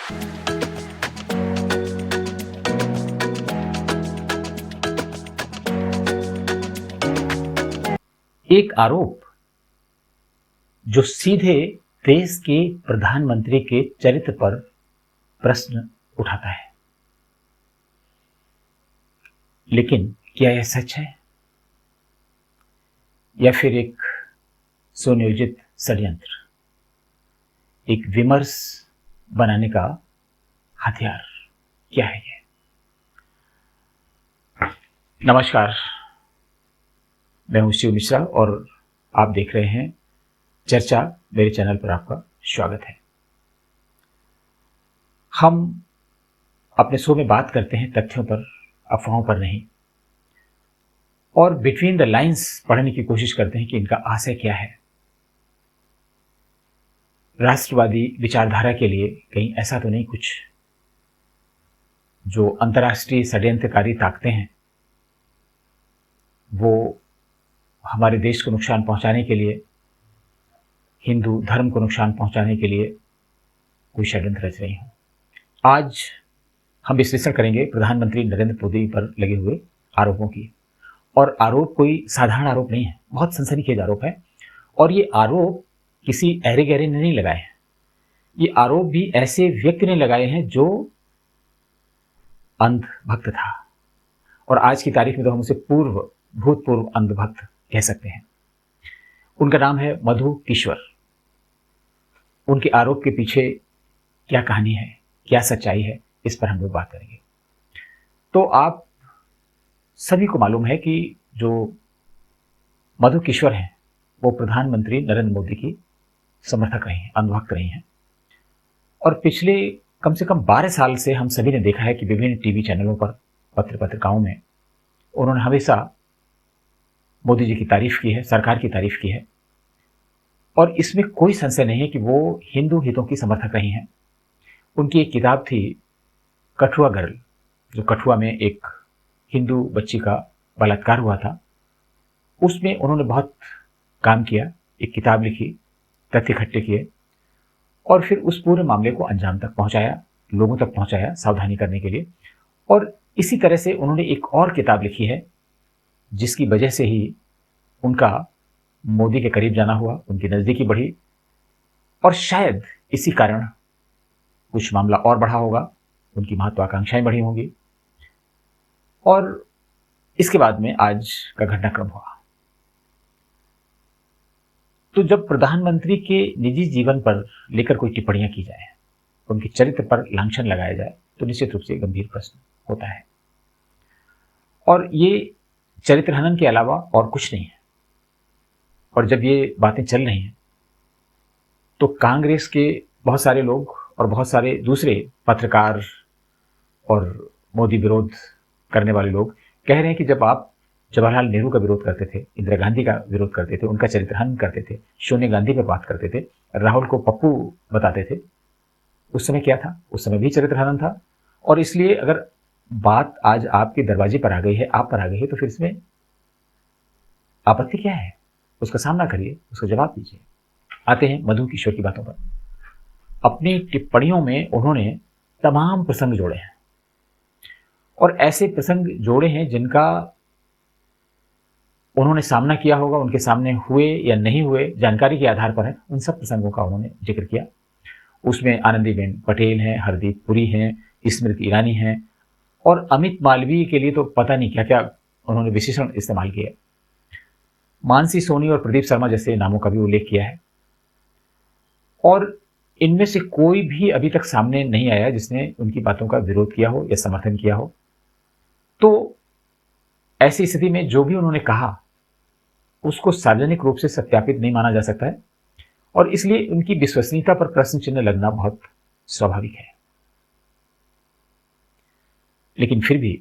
एक आरोप जो सीधे देश के प्रधानमंत्री के चरित्र पर प्रश्न उठाता है। लेकिन क्या यह सच है या फिर एक सुनियोजित षड्यंत्र, एक विमर्श बनाने का हथियार? क्या है यह? नमस्कार, मैं हूं शिव मिश्रा और आप देख रहे हैं चर्चा। मेरे चैनल पर आपका स्वागत है। हम अपने शो में बात करते हैं तथ्यों पर, अफवाहों पर नहीं, और बिटवीन द लाइंस पढ़ने की कोशिश करते हैं कि इनका आशय क्या है। राष्ट्रवादी विचारधारा के लिए कहीं ऐसा तो नहीं कुछ जो अंतर्राष्ट्रीय षड्यंत्रकारी ताकतें हैं वो हमारे देश को नुकसान पहुंचाने के लिए, हिंदू धर्म को नुकसान पहुंचाने के लिए कोई षड्यंत्र रच रही हो। आज हम विश्लेषण करेंगे प्रधानमंत्री नरेंद्र मोदी पर लगे हुए आरोपों की। और आरोप कोई साधारण आरोप नहीं है, बहुत सनसनीखेज आरोप है। और ये आरोप किसी अहरे गहरे ने नहीं लगाए हैं, ये आरोप भी ऐसे व्यक्ति ने लगाए हैं जो अंधभक्त था। और आज की तारीख में तो हम उसे भूतपूर्व अंधभक्त कह सकते हैं। उनका नाम है मधु किश्वर। उनके आरोप के पीछे क्या कहानी है, क्या सच्चाई है, इस पर हम लोग बात करेंगे। तो आप सभी को मालूम है कि जो मधु किश्वर हैं वो प्रधानमंत्री नरेंद्र मोदी की समर्थक रही हैं, अंधभक्त रही हैं। और पिछले कम से कम 12 साल से हम सभी ने देखा है कि विभिन्न टीवी चैनलों पर, पत्रिकाओं में उन्होंने हमेशा मोदी जी की तारीफ की है, सरकार की तारीफ की है। और इसमें कोई संशय नहीं है कि वो हिंदू हितों की समर्थक रही हैं। उनकी एक किताब थी कठुआ गर्ल, जो कठुआ में एक हिंदू बच्ची का बलात्कार हुआ था, उसमें उन्होंने बहुत काम किया, एक किताब लिखी, तथ्य इकट्ठे किए और फिर उस पूरे मामले को अंजाम तक पहुंचाया, लोगों तक पहुंचाया सावधानी करने के लिए। और इसी तरह से उन्होंने एक और किताब लिखी है जिसकी वजह से ही उनका मोदी के करीब जाना हुआ, उनकी नज़दीकी बढ़ी और शायद इसी कारण कुछ मामला और बढ़ा होगा, उनकी महत्वाकांक्षाएं बढ़ी होंगी। और इसके बाद में आज का घटनाक्रम हुआ। तो जब प्रधानमंत्री के निजी जीवन पर लेकर कोई टिप्पणियां की जाए, उनके चरित्र पर लांछन लगाया जाए, तो निश्चित रूप से गंभीर प्रश्न होता है। और ये चरित्र हनन के अलावा और कुछ नहीं है। और जब ये बातें चल रही हैं तो कांग्रेस के बहुत सारे लोग और बहुत सारे दूसरे पत्रकार और मोदी विरोध करने वाले लोग कह रहे हैं कि जब आप जवाहरलाल नेहरू का विरोध करते थे, इंदिरा गांधी का विरोध करते थे, उनका चरित्र हनन करते थे, सोनिया गांधी पर बात करते थे, राहुल को पप्पू बताते थे, उस समय क्या था? उस समय भी चरित्र हनन था। और इसलिए अगर बात आज आपके दरवाजे पर आ गई है, आप पर आ गई है, तो फिर इसमें आपत्ति क्या है? उसका सामना करिए, उसका जवाब दीजिए। आते हैं मधु किशोर की बातों पर। अपनी टिप्पणियों में उन्होंने तमाम प्रसंग जोड़े हैं और ऐसे प्रसंग जोड़े हैं जिनका उन्होंने सामना किया होगा, उनके सामने हुए या नहीं हुए, जानकारी के आधार पर है। उन सब प्रसंगों का उन्होंने जिक्र किया। उसमें आनंदीबेन पटेल हैं, हरदीप पुरी हैं, स्मृति ईरानी हैं और अमित मालवीय के लिए तो पता नहीं क्या क्या उन्होंने विशेषण इस्तेमाल किया। मानसी सोनी और प्रदीप शर्मा जैसे नामों का भी उल्लेख किया है। और इनमें से कोई भी अभी तक सामने नहीं आया जिसने उनकी बातों का विरोध किया हो या समर्थन किया हो। तो ऐसी स्थिति में जो भी उन्होंने कहा उसको सार्वजनिक रूप से सत्यापित नहीं माना जा सकता है और इसलिए उनकी विश्वसनीयता पर प्रश्न चिन्ह लगना बहुत स्वाभाविक है। लेकिन फिर भी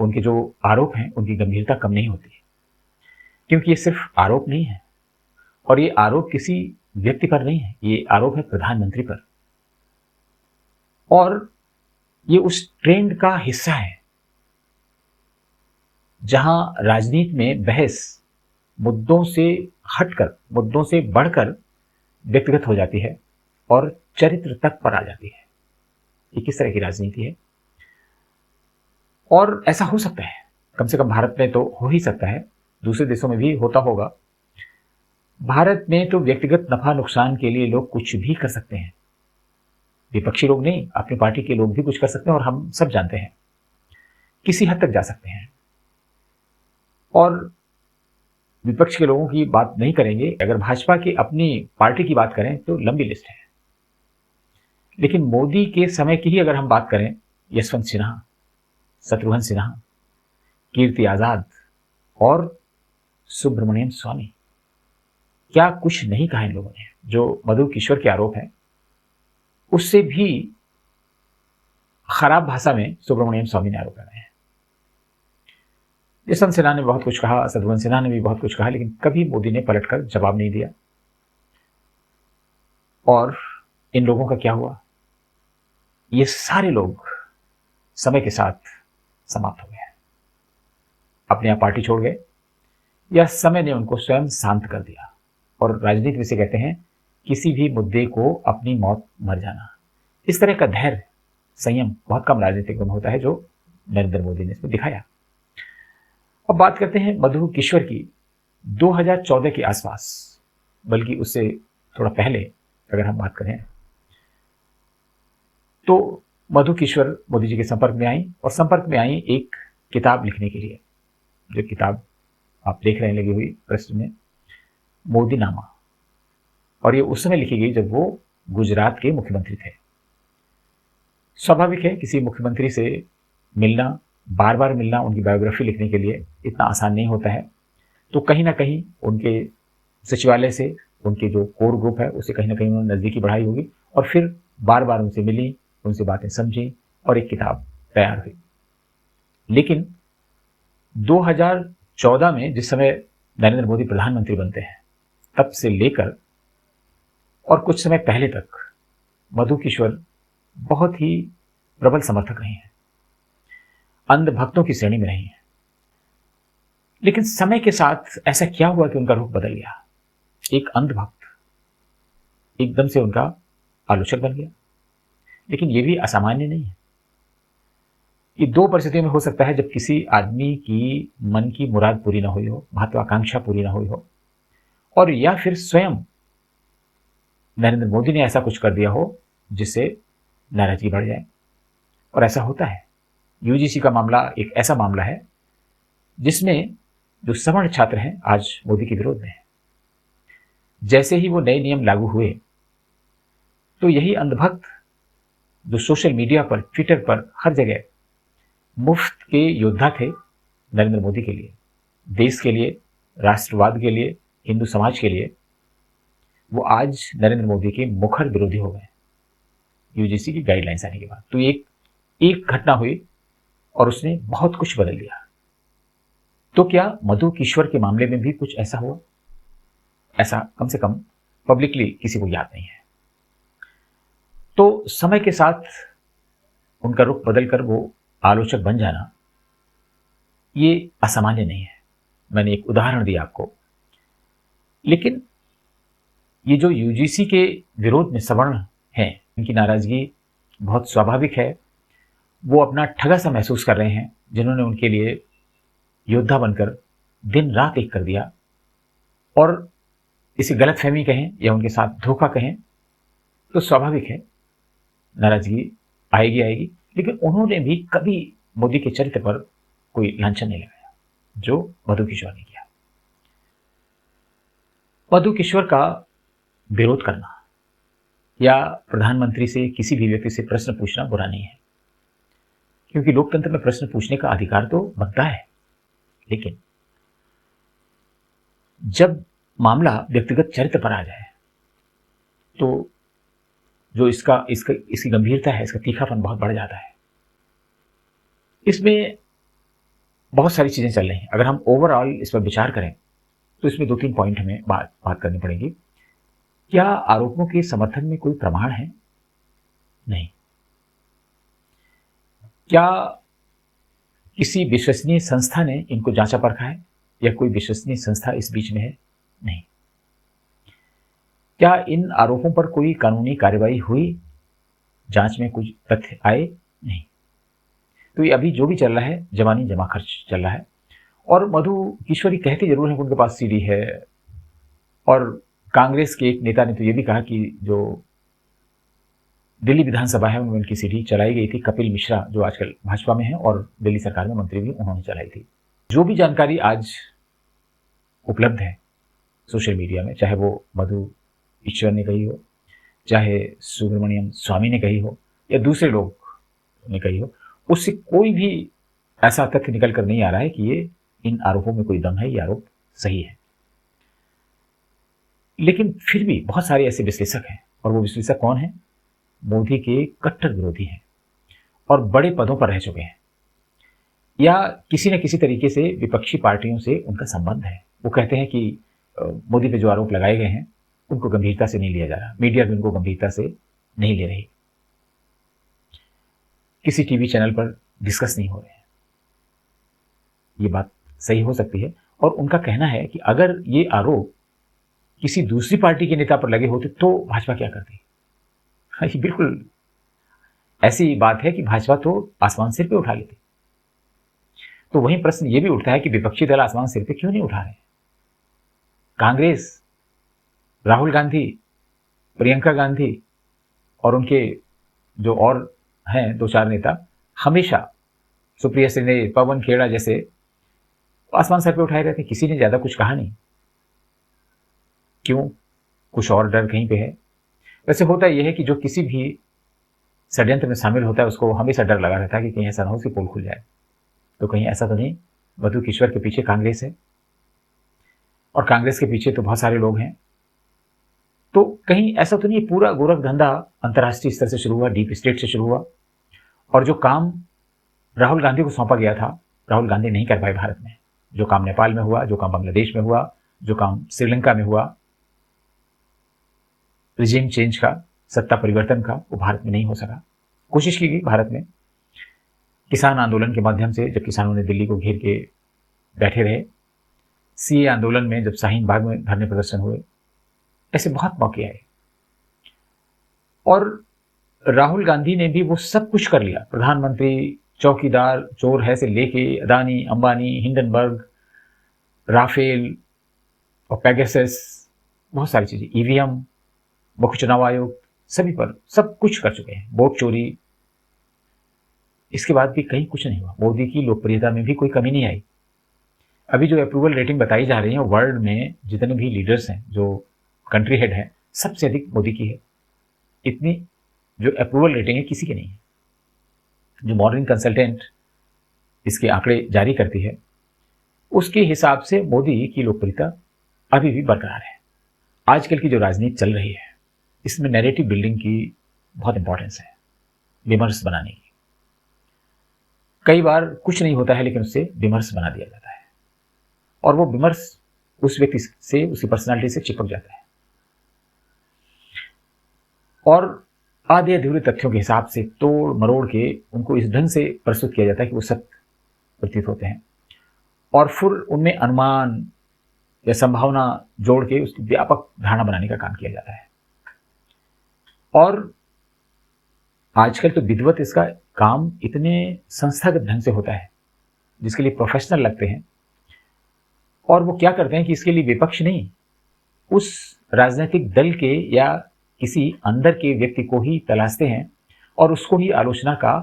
उनके जो आरोप हैं उनकी गंभीरता कम नहीं होती, क्योंकि ये सिर्फ आरोप नहीं है और ये आरोप किसी व्यक्ति पर नहीं है, ये आरोप है प्रधानमंत्री पर। और ये उस ट्रेंड का हिस्सा है जहां राजनीति में बहस मुद्दों से हटकर, मुद्दों से बढ़कर व्यक्तिगत हो जाती है और चरित्र तक पर आ जाती है। ये किस तरह की राजनीति है। और ऐसा हो सकता है, कम से कम भारत में तो हो ही सकता है, दूसरे देशों में भी होता होगा। भारत में तो व्यक्तिगत नफा नुकसान के लिए लोग कुछ भी कर सकते हैं। विपक्षी लोग नहीं, अपनी पार्टी के लोग भी कुछ कर सकते हैं, और हम सब जानते हैं किसी हद तक जा सकते हैं। और विपक्ष के लोगों की बात नहीं करेंगे, अगर भाजपा की अपनी पार्टी की बात करें तो लंबी लिस्ट है। लेकिन मोदी के समय की ही अगर हम बात करें, यशवंत सिन्हा, शत्रुघ्न सिन्हा, कीर्ति आजाद और सुब्रमण्यम स्वामी, क्या कुछ नहीं कहा इन लोगों ने। जो मधु किशोर के आरोप है, उससे भी खराब भाषा में सुब्रमण्यम स्वामी ने आरोप लगाए हैं। यशवंत सिन्हा ने बहुत कुछ कहा, शत्रुघ्न सिन्हा ने भी बहुत कुछ कहा, लेकिन कभी मोदी ने पलटकर जवाब नहीं दिया। और इन लोगों का क्या हुआ, ये सारे लोग समय के साथ समाप्त हो गए, अपने आप पार्टी छोड़ गए, या समय ने उनको स्वयं शांत कर दिया। और राजनीति में से कहते हैं किसी भी मुद्दे को अपनी मौत मर जाना। इस तरह का धैर्य, संयम बहुत कम राजनीतिक में होता है, जो नरेंद्र मोदी ने इसमें दिखाया। अब बात करते हैं मधु किशोर की। 2014 के आसपास, बल्कि उससे थोड़ा पहले अगर हम बात करें, तो मधु किशोर मोदी जी के संपर्क में आई, और संपर्क में आई एक किताब लिखने के लिए। जो किताब आप देख रहे हैं लगी हुई प्रश्न में, मोदी नामा। और ये उस समय लिखी गई जब वो गुजरात के मुख्यमंत्री थे। स्वाभाविक है, किसी मुख्यमंत्री से मिलना, बार बार मिलना, उनकी बायोग्राफी लिखने के लिए इतना आसान नहीं होता है। तो कहीं ना कहीं उनके सचिवालय से, उनके जो कोर ग्रुप है, उसे कहीं ना कहीं उन्होंने नज़दीकी बढ़ाई होगी, और फिर बार बार उनसे मिली, उनसे बातें समझी, और एक किताब तैयार हुई। लेकिन 2014 में, जिस समय नरेंद्र मोदी प्रधानमंत्री बनते हैं, तब से लेकर और कुछ समय पहले तक मधु किशोर बहुत ही प्रबल समर्थक रही हैं, अंधभक्तों की श्रेणी में रही हैं। लेकिन समय के साथ ऐसा क्या हुआ कि उनका रुख बदल गया। एक अंधभक्त एकदम से उनका आलोचक बन गया। लेकिन यह भी असामान्य नहीं है। ये दो परिस्थितियों में हो सकता है, जब किसी आदमी की मन की मुराद पूरी ना हुई हो, महत्वाकांक्षा पूरी ना हुई हो, और या फिर स्वयं नरेंद्र मोदी ने ऐसा कुछ कर दिया हो जिससे नाराजगी बढ़ जाए। और ऐसा होता है। यूजीसी का मामला एक ऐसा मामला है जिसमें जो सवर्ण छात्र हैं आज मोदी के विरोध में हैं। जैसे ही वो नए नियम लागू हुए, तो यही अंधभक्त जो सोशल मीडिया पर, ट्विटर पर, हर जगह मुफ्त के योद्धा थे नरेंद्र मोदी के लिए, देश के लिए, राष्ट्रवाद के लिए, हिंदू समाज के लिए, वो आज नरेंद्र मोदी के मुखर विरोधी हो गए यूजीसी की गाइडलाइंस आने के बाद। तो एक घटना हुई और उसने बहुत कुछ बदल दिया। तो क्या मधु किशोर के मामले में भी कुछ ऐसा हुआ? ऐसा कम से कम पब्लिकली किसी को याद नहीं है। तो समय के साथ उनका रुख बदलकर वो आलोचक बन जाना, ये असामान्य नहीं है। मैंने एक उदाहरण दिया आपको। लेकिन ये जो यूजीसी के विरोध में सवर्ण हैं, इनकी नाराजगी बहुत स्वाभाविक है। वो अपना ठगा सा महसूस कर रहे हैं, जिन्होंने उनके लिए योद्धा बनकर दिन रात एक कर दिया। और इसे गलतफहमी कहें या उनके साथ धोखा कहें, तो स्वाभाविक है नाराजगी आएगी आएगी। लेकिन उन्होंने भी कभी मोदी के चरित्र पर कोई लांछन नहीं लगाया, जो मधु किशोर ने किया। मधु किशोर का विरोध करना या प्रधानमंत्री से, किसी भी व्यक्ति से प्रश्न पूछना बुरा नहीं है, क्योंकि लोकतंत्र में प्रश्न पूछने का अधिकार तो बनता है। लेकिन जब मामला व्यक्तिगत चरित्र पर आ जाए, तो जो इसकी गंभीरता है, इसका तीखापन बहुत बढ़ जाता है। इसमें बहुत सारी चीजें चल रही हैं। अगर हम ओवरऑल इस पर विचार करें, तो इसमें 2-3 पॉइंट हमें बात करनी पड़ेगी। क्या आरोपों के समर्थन में कोई प्रमाण है? नहीं। क्या किसी विश्वसनीय संस्था ने इनको जांचा परखा है, या कोई विश्वसनीय संस्था इस बीच में है? नहीं। क्या इन आरोपों पर कोई कानूनी कार्रवाई हुई? जांच में कुछ तथ्य आए नहीं। तो ये अभी जो भी चल रहा है जवानी जमा खर्च चल रहा है। और मधु किश्वरी कहते जरूर हैं कि उनके पास सीडी है, और कांग्रेस के एक नेता ने तो ये भी कहा कि जो दिल्ली विधानसभा है उनमें उनकी सीडी चलाई गई थी। कपिल मिश्रा जो आजकल भाजपा में है और दिल्ली सरकार में मंत्री भी, उन्होंने चलाई थी। जो भी जानकारी आज उपलब्ध है सोशल मीडिया में, चाहे वो मधु ईश्वर ने कही हो, चाहे सुब्रमण्यम स्वामी ने कही हो, या दूसरे लोग ने कही हो, उससे कोई भी ऐसा तथ्य निकल कर नहीं आ रहा है कि ये इन आरोपों में कोई दम है, ये आरोप सही है। लेकिन फिर भी बहुत सारे ऐसे विश्लेषक हैं, और वो विश्लेषक कौन है? मोदी के कट्टर विरोधी हैं और बड़े पदों पर रह चुके हैं, या किसी न किसी तरीके से विपक्षी पार्टियों से उनका संबंध है। वो कहते हैं कि मोदी पे जो आरोप लगाए गए हैं उनको गंभीरता से नहीं लिया जा रहा, मीडिया भी उनको गंभीरता से नहीं ले रही, किसी टीवी चैनल पर डिस्कस नहीं हो रहे हैं। ये बात सही हो सकती है, और उनका कहना है कि अगर ये आरोप किसी दूसरी पार्टी के नेता पर लगे होते तो भाजपा क्या करती? ये बिल्कुल ऐसी बात है कि भाजपा तो आसमान सिर पे उठा लेती। तो वहीं प्रश्न ये भी उठता है कि विपक्षी दल आसमान सिर पे क्यों नहीं उठा रहे? कांग्रेस, राहुल गांधी, प्रियंका गांधी और उनके जो और हैं दो चार नेता, हमेशा सुप्रिया श्रीने, पवन खेड़ा जैसे आसमान सर पे उठाए रहते, किसी ने ज्यादा कुछ कहा नहीं। क्यों? कुछ और डर कहीं पे है। वैसे होता यह है कि जो किसी भी षड्यंत्र में शामिल होता है उसको हमेशा डर लगा रहता है कि कहीं ऐसा ना हो कि पोल खुल जाए। तो कहीं ऐसा तो नहीं मधु किश्वर के पीछे कांग्रेस है, और कांग्रेस के पीछे तो बहुत सारे लोग हैं। तो कहीं ऐसा तो नहीं पूरा गोरख धंधा अंतर्राष्ट्रीय स्तर से शुरू हुआ, डीप स्टेट से शुरू हुआ, और जो काम राहुल गांधी को सौंपा गया था राहुल गांधी नहीं कर पाए भारत में। जो काम नेपाल में हुआ, जो काम बांग्लादेश में हुआ, जो काम श्रीलंका में हुआ, रिजीम चेंज का, सत्ता परिवर्तन का, वो भारत में नहीं हो सका। कोशिश की गई भारत में किसान आंदोलन के माध्यम से, जब किसानों ने दिल्ली को घेर के बैठे रहे, सीए आंदोलन में जब शाहीन बाग में धरने प्रदर्शन हुए, ऐसे बहुत मौके आए। और राहुल गांधी ने भी वो सब कुछ कर लिया, प्रधानमंत्री, चौकीदार, चोर है से लेके अदानी, अंबानी, हिंडनबर्ग, राफेल और पैगासस, बहुत सारी चीजें, ईवीएम, मुख्य चुनाव आयोग, सभी पर सब कुछ कर चुके हैं, वोट चोरी। इसके बाद भी कहीं कुछ नहीं हुआ। मोदी की लोकप्रियता में भी कोई कमी नहीं आई। अभी जो अप्रूवल रेटिंग बताई जा रही है, वर्ल्ड में जितने भी लीडर्स हैं, जो कंट्री हेड हैं, सबसे अधिक मोदी की है। इतनी जो अप्रूवल रेटिंग है किसी की नहीं है। जो मॉर्निंग कंसल्टेंट इसके आंकड़े जारी करती है, उसके हिसाब से मोदी की लोकप्रियता अभी भी बरकरार है। आजकल की जो राजनीति चल रही है, इसमें नैरेटिव बिल्डिंग की बहुत इंपॉर्टेंस है, विमर्श बनाने की। कई बार कुछ नहीं होता है, लेकिन उससे विमर्श बना दिया जाता है, और वो विमर्श उस व्यक्ति से, उसकी पर्सनालिटी से चिपक जाता है, और आधे अधूरे तथ्यों के हिसाब से तोड़ मरोड़ के उनको इस ढंग से प्रस्तुत किया जाता है कि वो सत्य प्रतीत होते हैं, और फिर उनमें अनुमान या संभावना जोड़ के उसकी व्यापक धारणा बनाने का काम किया जाता है। और आजकल तो विधिवत इसका काम इतने संस्थागत ढंग से होता है, जिसके लिए प्रोफेशनल लगते हैं, और वो क्या करते हैं कि इसके लिए विपक्ष नहीं, उस राजनीतिक दल के या किसी अंदर के व्यक्ति को ही तलाशते हैं और उसको ही आलोचना का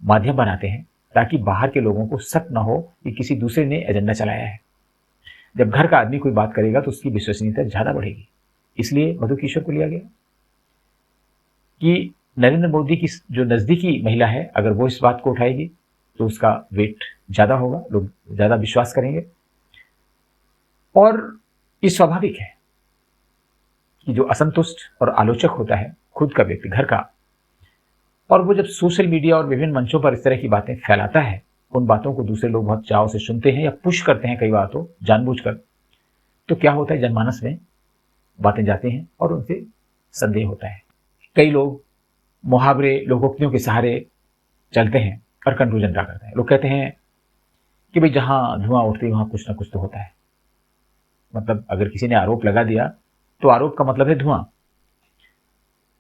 माध्यम बनाते हैं, ताकि बाहर के लोगों को शक न हो कि किसी दूसरे ने एजेंडा चलाया है। जब घर का आदमी कोई बात करेगा तो उसकी विश्वसनीयता ज़्यादा बढ़ेगी। इसलिए मधु किशोर को लिया गया कि नरेंद्र मोदी की जो नज़दीकी महिला है, अगर वो इस बात को उठाएगी तो उसका वेट ज़्यादा होगा, लोग ज़्यादा विश्वास करेंगे। और ये स्वाभाविक है कि जो असंतुष्ट और आलोचक होता है, खुद का व्यक्ति, घर का, और वो जब सोशल मीडिया और विभिन्न मंचों पर इस तरह की बातें फैलाता है, उन बातों को दूसरे लोग बहुत चाव से सुनते हैं या पुश करते हैं, कई बार तो जानबूझकर, तो क्या होता है, जनमानस में बातें जाती हैं और उनसे संदेह होता है। कई लोग मुहावरे, लोकोक्तियों के सहारे चलते हैं और कंक्लूजन ड्रा करते हैं। लोग कहते हैं कि भाई जहां धुआं उठती है वहां कुछ ना कुछ तो होता है। मतलब अगर किसी ने आरोप लगा दिया तो आरोप का मतलब है धुआं।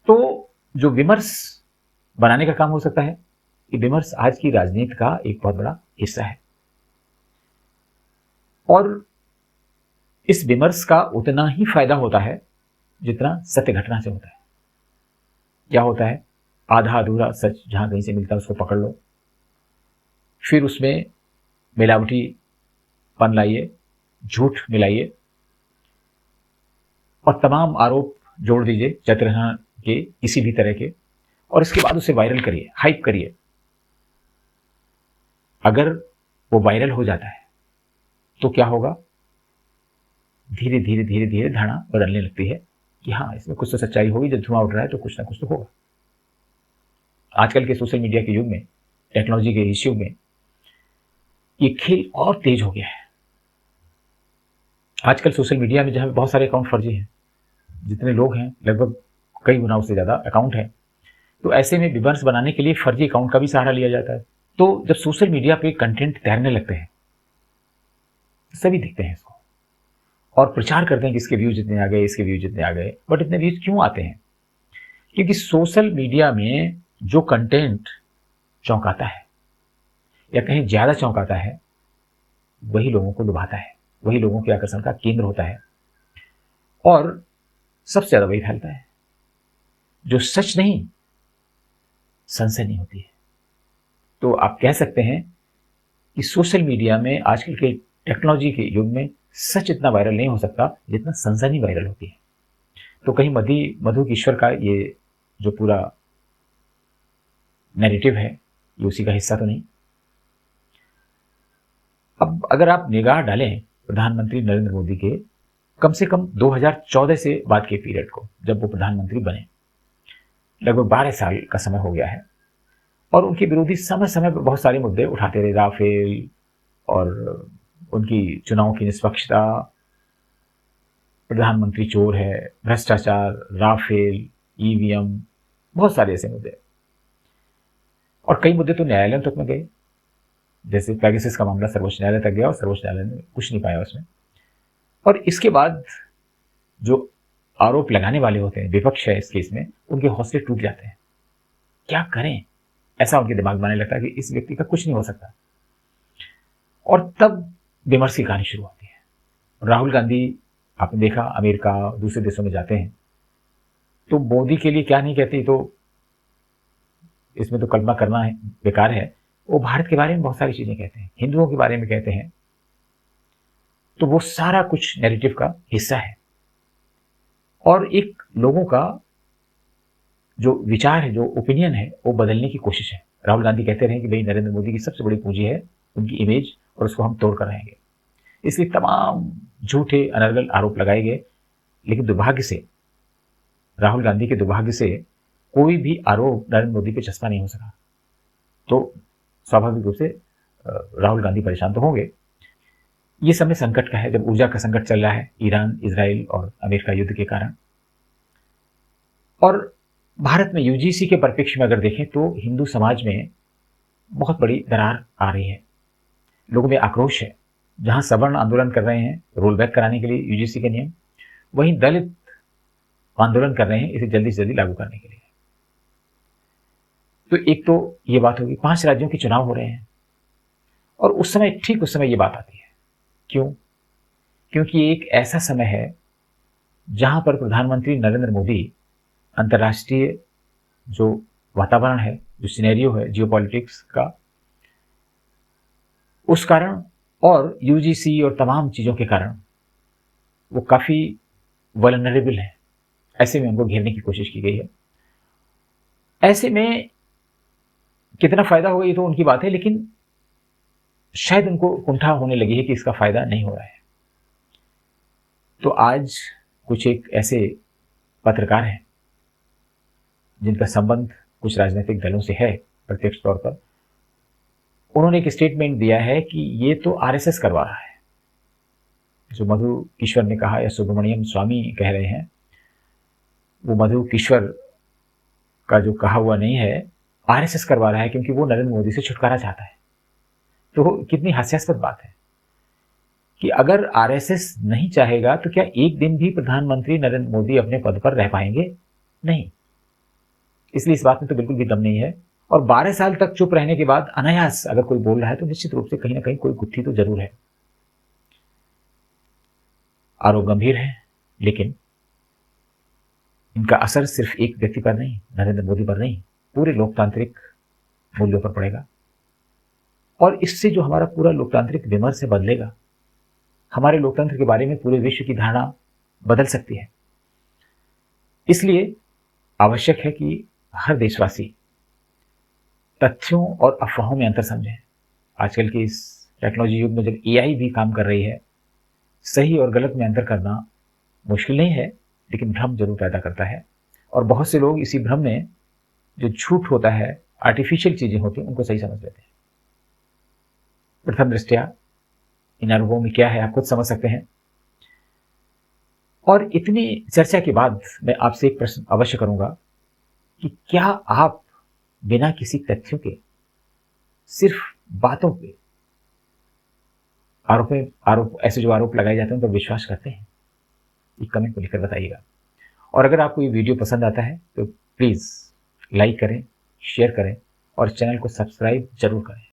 तो जो विमर्श बनाने का काम हो सकता है कि विमर्श आज की राजनीति का एक बहुत बड़ा हिस्सा है, और इस विमर्श का उतना ही फायदा होता है जितना सत्य घटना से होता है। क्या होता है, आधा अधूरा सच जहां कहीं से मिलता है उसको पकड़ लो, फिर उसमें मिलावटी पन लाइए, झूठ मिलाइए और तमाम आरोप जोड़ दीजिए चरित्रहीन के किसी भी तरह के, और इसके बाद उसे वायरल करिए, हाइप करिए। अगर वो वायरल हो जाता है तो क्या होगा, धीरे धीरे धीरे धीरे धारणा बदलने लगती है कि हाँ, इसमें कुछ तो सच्चाई होगी, जब धुआं उठ रहा है तो कुछ ना कुछ तो होगा। आजकल के सोशल मीडिया के युग में, टेक्नोलॉजी के इस युग में ये खेल और तेज हो गया है। आजकल सोशल मीडिया में जहाँ बहुत सारे अकाउंट फर्जी हैं, जितने लोग हैं लगभग कई गुना उससे ज़्यादा अकाउंट हैं, तो ऐसे में विमर्श बनाने के लिए फर्जी अकाउंट का भी सहारा लिया जाता है। तो जब सोशल मीडिया पे कंटेंट तैरने लगते हैं, सभी देखते हैं इसको और प्रचार करते हैं कि इसके व्यूज इतने आ गए, इसके व्यूज इतने आ गए। बट इतने व्यूज क्यों आते हैं? क्योंकि सोशल मीडिया में जो कंटेंट चौंकाता है या कहीं ज़्यादा चौंकाता है, वही लोगों को लुभाता है, वही लोगों के आकर्षण का केंद्र होता है और सबसे ज़्यादा वही फैलता है। जो सच नहीं, सनसनी होती है। तो आप कह सकते हैं कि सोशल मीडिया में आजकल के टेक्नोलॉजी के युग में सच इतना वायरल नहीं हो सकता जितना सनसनी वायरल होती है। तो कहीं मधु किश्वर का ये जो पूरा नैरेटिव है, ये उसी का हिस्सा तो नहीं। अब अगर आप निगाह डालें प्रधानमंत्री नरेंद्र मोदी के कम से कम 2014 से बाद के पीरियड को, जब वो प्रधानमंत्री बने, लगभग 12 साल का समय हो गया है, और उनके विरोधी समय समय पर बहुत सारे मुद्दे उठाते रहे, राफेल और उनकी चुनाव की निष्पक्षता, प्रधानमंत्री चोर है, भ्रष्टाचार, राफेल, ईवीएम, बहुत सारे ऐसे मुद्दे, और कई मुद्दे तो न्यायालय तक में गए। जैसे पैगासस का मामला सर्वोच्च न्यायालय तक गया और सर्वोच्च न्यायालय ने कुछ नहीं पाया उसमें। और इसके बाद जो आरोप लगाने वाले होते हैं, विपक्ष है इस केस में, उनके हौसले टूट जाते हैं। क्या करें, ऐसा उनके दिमाग में आने लगता है कि इस व्यक्ति का कुछ नहीं हो सकता, और तब विमर्श की कहानी शुरू होती है। राहुल गांधी, आपने देखा, अमेरिका, दूसरे देशों में जाते हैं तो मोदी के लिए क्या नहीं कहते, तो इसमें तो कल्पना करना है बेकार है। वो भारत के बारे में बहुत सारी चीजें कहते हैं, हिंदुओं के बारे में कहते हैं, तो वो सारा कुछ नैरेटिव का हिस्सा है। और एक लोगों का जो विचार है, जो ओपिनियन है, वो बदलने की कोशिश है। राहुल गांधी कहते रहे कि भाई नरेंद्र मोदी की सबसे बड़ी पूंजी है उनकी इमेज, और उसको हम तोड़ कर रहेंगे। इसलिए तमाम झूठे अनर्गल आरोप लगाए गए, लेकिन दुर्भाग्य से, राहुल गांधी के दुर्भाग्य से, कोई भी आरोप नरेंद्र मोदी पे चस्पा नहीं हो सका। तो स्वाभाविक रूप से राहुल गांधी परेशान तो होंगे। ये समय संकट का है, जब ऊर्जा का संकट चल रहा है, ईरान, इजराइल और अमेरिका युद्ध के कारण। और भारत में यूजीसी के परिप्रेक्ष्य में अगर देखें तो हिंदू समाज में बहुत बड़ी दरार आ रही है, लोगों में आक्रोश है। जहां सवर्ण आंदोलन कर रहे हैं रोल बैक कराने के लिए यूजीसी के नियम, वहीं दलित आंदोलन कर रहे हैं इसे जल्दी से जल्दी लागू करने के लिए। तो एक तो ये बात होगी। 5 राज्यों के चुनाव हो रहे हैं, और उस समय, ठीक उस समय ये बात आती है। क्यों? क्योंकि एक ऐसा समय है जहां पर प्रधानमंत्री नरेंद्र मोदी अंतर्राष्ट्रीय जो वातावरण है, जो सिनेरियो है जियोपॉलिटिक्स का, उस कारण और यूजीसी और तमाम चीज़ों के कारण वो काफ़ी वल्नरेबल है। ऐसे में उनको घेरने की कोशिश की गई है। ऐसे में कितना फ़ायदा होगा ये तो उनकी बात है, लेकिन शायद उनको कुंठा होने लगी है कि इसका फ़ायदा नहीं हो रहा है। तो आज कुछ एक ऐसे पत्रकार हैं जिनका संबंध कुछ राजनीतिक दलों से है प्रत्यक्ष तौर पर, उन्होंने एक स्टेटमेंट दिया है कि ये तो आरएसएस करवा रहा है। जो मधु किश्वर ने कहा, या सुब्रमण्यम स्वामी कह रहे हैं, वो मधु किश्वर का जो कहा हुआ नहीं है, आरएसएस करवा रहा है, क्योंकि वो नरेंद्र मोदी से छुटकारा चाहता है। तो कितनी हास्यास्पद बात है कि अगर आरएसएस नहीं चाहेगा तो क्या एक दिन भी प्रधानमंत्री नरेंद्र मोदी अपने पद पर रह पाएंगे? नहीं। इसलिए इस बात में तो बिल्कुल भी दम नहीं है। और 12 साल तक चुप रहने के बाद अनायास अगर कोई बोल रहा है तो निश्चित रूप से कहीं ना कहीं कोई गुत्थी तो जरूर है। आरोप गंभीर है, लेकिन इनका असर सिर्फ एक व्यक्ति पर नहीं, नरेंद्र मोदी पर नहीं, पूरे लोकतांत्रिक मूल्यों पर पड़ेगा। और इससे जो हमारा पूरा लोकतांत्रिक विमर्श है बदलेगा, हमारे लोकतंत्र के बारे में पूरे विश्व की धारणा बदल सकती है। इसलिए आवश्यक है कि हर देशवासी तथ्यों और अफवाहों में अंतर समझें। आजकल के इस टेक्नोलॉजी युग में जब एआई भी काम कर रही है, सही और गलत में अंतर करना मुश्किल नहीं है, लेकिन भ्रम जरूर पैदा करता है। और बहुत से लोग इसी भ्रम में जो झूठ होता है, आर्टिफिशियल चीजें होती हैं, उनको सही समझ लेते हैं। प्रथम दृष्टया इन अनुभवों में क्या है आप खुद समझ सकते हैं। और इतनी चर्चा के बाद मैं आपसे एक प्रश्न अवश्य करूंगा कि क्या आप बिना किसी तथ्यों के, सिर्फ बातों पे आरोप ऐसे जो आरोप लगाए जाते हैं उन पर विश्वास करते हैं? एक कमेंट में लिखकर बताइएगा। और अगर आपको ये वीडियो पसंद आता है तो प्लीज़ लाइक करें, शेयर करें और चैनल को सब्सक्राइब जरूर करें।